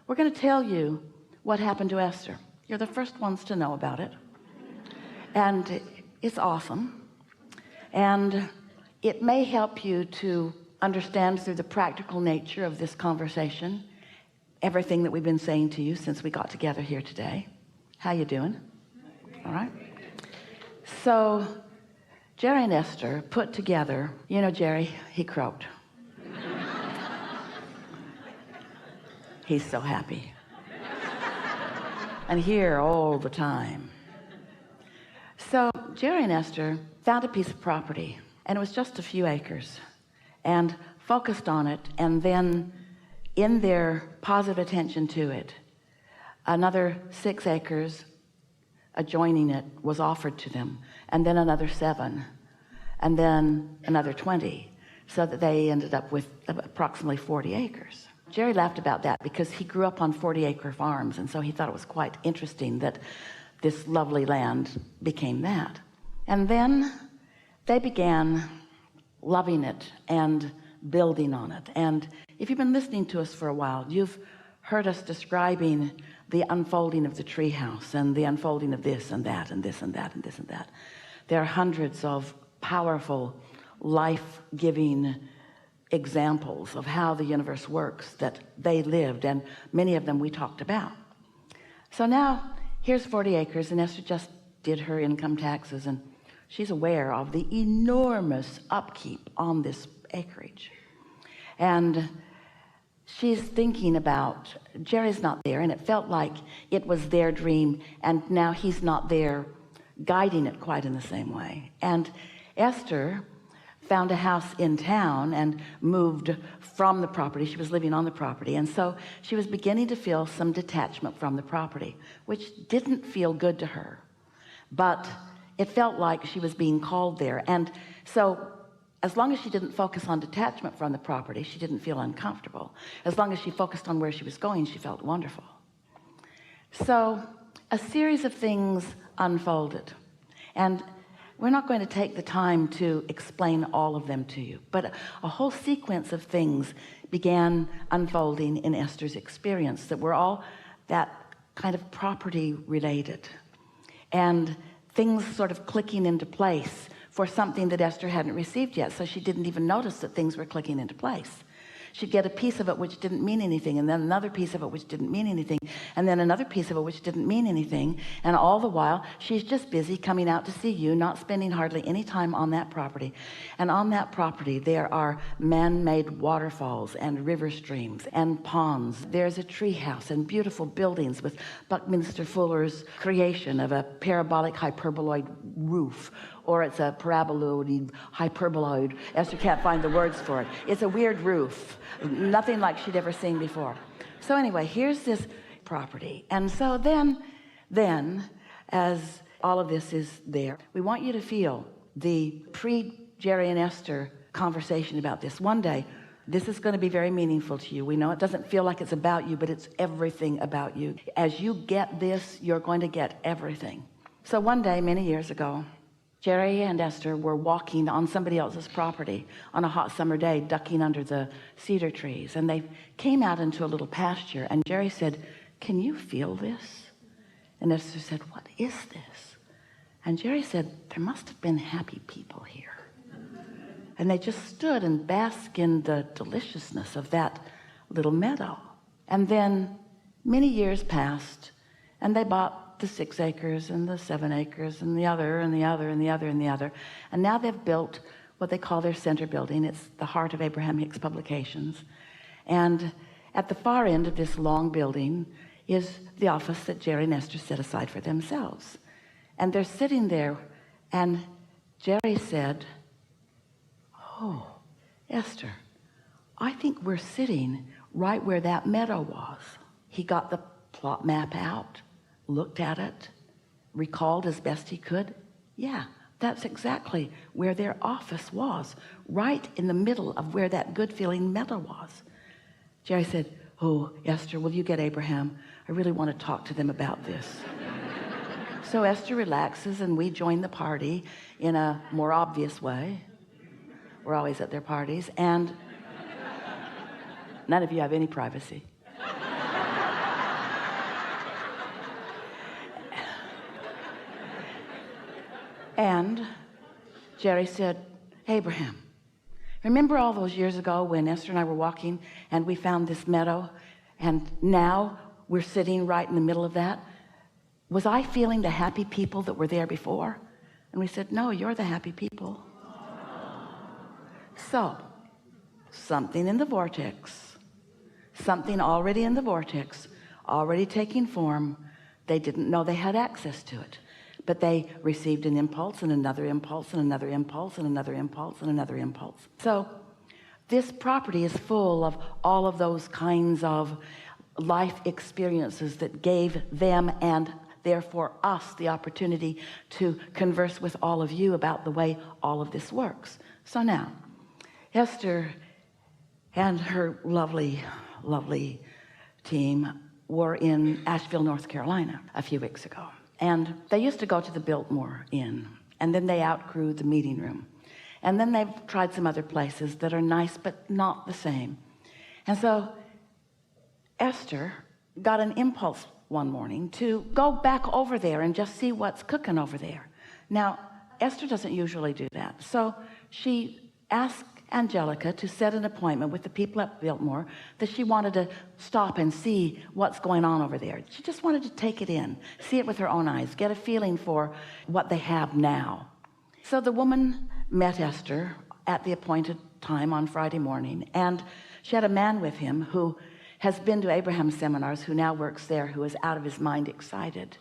We're going to tell you what happened to Esther. You're the first ones to know about it, and it's awesome, and it may help you to understand through the practical nature of this conversation everything that we've been saying to you since we got together here today. How you doing? All right. So Jerry and Esther put together, you know, Jerry, he croaked. He's so happy and here all the time. So Jerry and Esther found a piece of property, and it was just a few acres, and focused on it, and then in their positive attention to it, another 6 acres adjoining it was offered to them, and then another 7, and then another 20, so that they ended up with approximately 40 acres. Jerry laughed about that because he grew up on 40-acre farms, and so he thought it was quite interesting that this lovely land became that. And then they began loving it and building on it. And if you've been listening to us for a while, you've heard us describing the unfolding of the treehouse and the unfolding of this and that and this and that and this and that. There are hundreds of powerful, life-giving examples of how the universe works that they lived, and many of them we talked about. So now here's 40 acres, and Esther just did her income taxes, and she's aware of the enormous upkeep on this acreage. And she's thinking about, Jerry's not there, and it felt like it was their dream, and now he's not there guiding it quite in the same way. And Esther found a house in town and moved from the property. She was living on the property, and so she was beginning to feel some detachment from the property, which didn't feel good to her, but it felt like she was being called there. And so as long as she didn't focus on detachment from the property, she didn't feel uncomfortable. As long as she focused on where she was going, she felt wonderful. So a series of things unfolded, and we're not going to take the time to explain all of them to you, but a whole sequence of things began unfolding in Esther's experience that were all that kind of property related, and things sort of clicking into place for something that Esther hadn't received yet, so she didn't even notice that things were clicking into place. She'd get a piece of it which didn't mean anything, and then another piece of it which didn't mean anything, and then another piece of it which didn't mean anything, and all the while she's just busy coming out to see you, not spending hardly any time on that property. And on that property there are man-made waterfalls and river streams and ponds. There's a tree house and beautiful buildings with Buckminster Fuller's creation of a parabolic hyperboloid roof, or it's a paraboloid hyperboloid. Esther can't find the words for it. It's a weird roof, nothing like she'd ever seen before. So anyway, here's this property. And so then as all of this is there, we want you to feel the pre-Jerry and Esther conversation about this. One day, this is going to be very meaningful to you. We know it doesn't feel like it's about you, but it's everything about you. As you get this, you're going to get everything. So one day, many years ago, Jerry and Esther were walking on somebody else's property on a hot summer day, ducking under the cedar trees, and they came out into a little pasture, and Jerry said, "Can you feel this?" And Esther said, "What is this?" And Jerry said, "There must have been happy people here." And they just stood and basked in the deliciousness of that little meadow. And then many years passed, and they bought the 6 acres and the 7 acres and the other and the other and the other and the other. And now they've built what they call their center building. It's the heart of Abraham Hicks Publications. And at the far end of this long building is the office that Jerry and Esther set aside for themselves. And they're sitting there, and Jerry said, "Oh, Esther, I think we're sitting right where that meadow was." He got the plot map out, looked at it, recalled as best he could. Yeah, that's exactly where their office was, right in the middle of where that good-feeling meadow was. Jerry said, "Oh, Esther, will you get Abraham? I really want to talk to them about this." So Esther relaxes, and we join the party in a more obvious way. We're always at their parties, and none of you have any privacy. And Jerry said, Abraham, remember all those years ago when Esther and I were walking and we found this meadow, and now we're sitting right in the middle of that? Was I feeling the happy people that were there before? And we said, no, you're the happy people. So something in the vortex, something already in the vortex, already taking form. They didn't know they had access to it, but they received an impulse and another impulse and another impulse and another impulse and another impulse. So this property is full of all of those kinds of life experiences that gave them and therefore us the opportunity to converse with all of you about the way all of this works. So now Esther and her lovely team were in Asheville, North Carolina a few weeks ago, and they used to go to the Biltmore Inn, and then they outgrew the meeting room, and then they've tried some other places that are nice but not the same. And so Esther got an impulse one morning to go back over there and just see what's cooking over there. Now Esther doesn't usually do that, so she asked Angelica to set an appointment with the people at Biltmore, that she wanted to stop and see what's going on over there. She just wanted to take it in, see it with her own eyes, get a feeling for what they have now. So the woman met Esther at the appointed time on Friday morning, and she had a man with him who has been to Abraham's seminars, who now works there, who is out of his mind excited,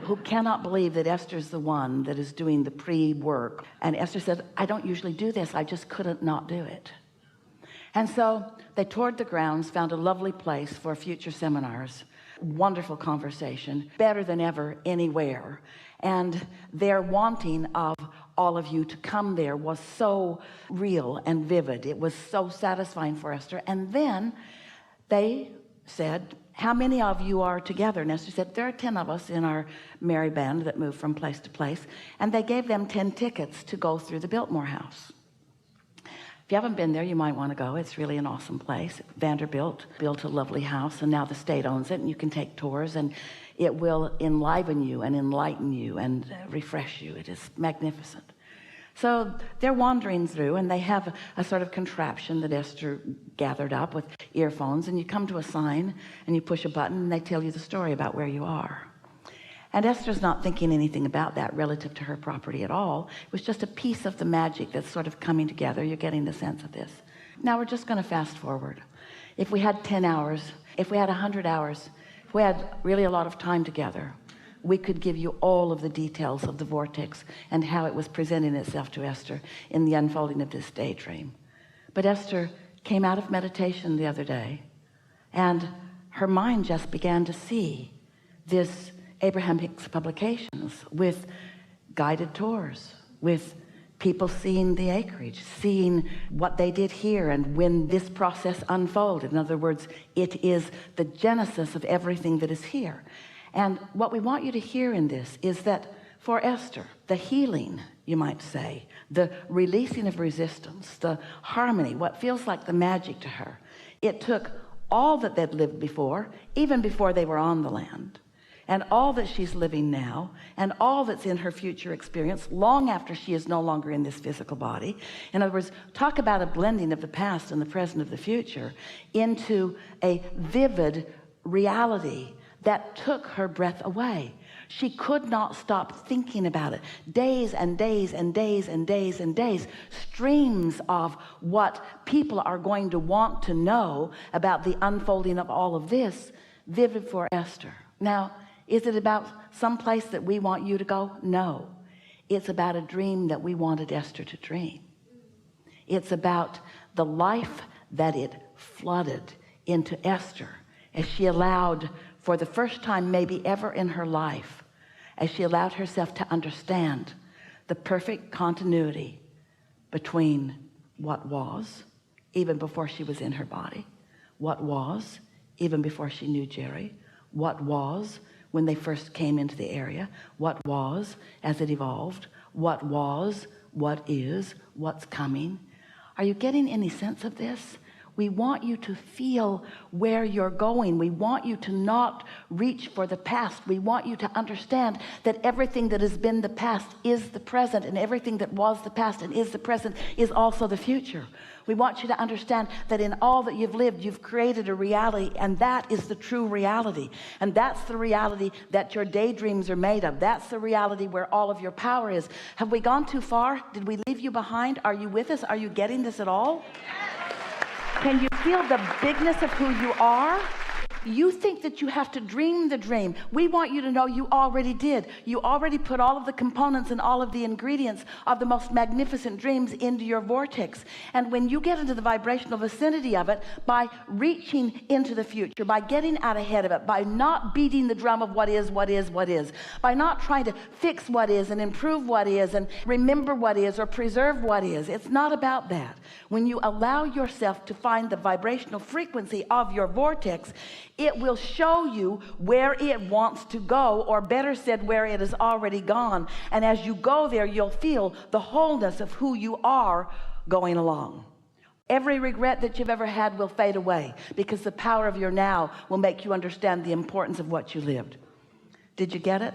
who cannot believe that Esther's the one that is doing the pre-work. And Esther said, I don't usually do this, I just couldn't not do it. And so they toured the grounds, found a lovely place for future seminars, wonderful conversation, better than ever anywhere. And their wanting of all of you to come there was so real and vivid. It was so satisfying for Esther. And then they said, how many of you are together? And Esther said, there are 10 of us in our merry band that move from place to place. And they gave them 10 tickets to go through the Biltmore house. If you haven't been there, you might want to go. It's really an awesome place. Vanderbilt built a lovely house, and now the state owns it, and you can take tours, and it will enliven you and enlighten you and refresh you. It is magnificent. So they're wandering through, and they have a sort of contraption that Esther gathered up with earphones, and you come to a sign and you push a button and they tell you the story about where you are. And Esther's not thinking anything about that relative to her property at all. It was just a piece of the magic that's sort of coming together. You're getting the sense of this. Now we're just going to fast forward. If we had 10 hours, if we had 100 hours, if we had really a lot of time together, we could give you all of the details of the vortex and how it was presenting itself to Esther in the unfolding of this daydream. But Esther came out of meditation the other day, and her mind just began to see this Abraham Hicks publications with guided tours, with people seeing the acreage, seeing what they did here and when this process unfolded. In other words, it is the genesis of everything that is here. And what we want you to hear in this is that for Esther, the healing, you might say, the releasing of resistance, the harmony, what feels like the magic to her, it took all that they'd lived before, even before they were on the land, and all that she's living now, and all that's in her future experience long after she is no longer in this physical body. In other words, talk about a blending of the past and the present of the future into a vivid reality that took her breath away. She could not stop thinking about it. Days and days and days and days and days, streams of what people are going to want to know about the unfolding of all of this, vivid for Esther. Now, is it about some place that we want you to go? No. It's about a dream that we wanted Esther to dream. It's about the life that it flooded into Esther as she allowed, for the first time maybe ever in her life, as she allowed herself to understand the perfect continuity between what was, even before she was in her body, what was, even before she knew Jerry, what was when they first came into the area, what was as it evolved, what was, what is, what's coming. Are you getting any sense of this? We want you to feel where you're going. We want you to not reach for the past. We want you to understand that everything that has been the past is the present, and everything that was the past and is the present is also the future. We want you to understand that in all that you've lived, you've created a reality, and that is the true reality. And that's the reality that your daydreams are made of. That's the reality where all of your power is. Have we gone too far? Did we leave you behind? Are you with us? Are you getting this at all? Can you feel the bigness of who you are? You think that you have to dream the dream. We want you to know you already did. You already put all of the components and all of the ingredients of the most magnificent dreams into your vortex. And when you get into the vibrational vicinity of it, by reaching into the future, by getting out ahead of it, by not beating the drum of what is, by not trying to fix what is and improve what is and remember what is or preserve what is, it's not about that. When you allow yourself to find the vibrational frequency of your vortex, it will show you where it wants to go, or better said, where it has already gone. And as you go there, you'll feel the wholeness of who you are going along. Every regret that you've ever had will fade away, because the power of your now will make you understand the importance of what you lived. Did you get it?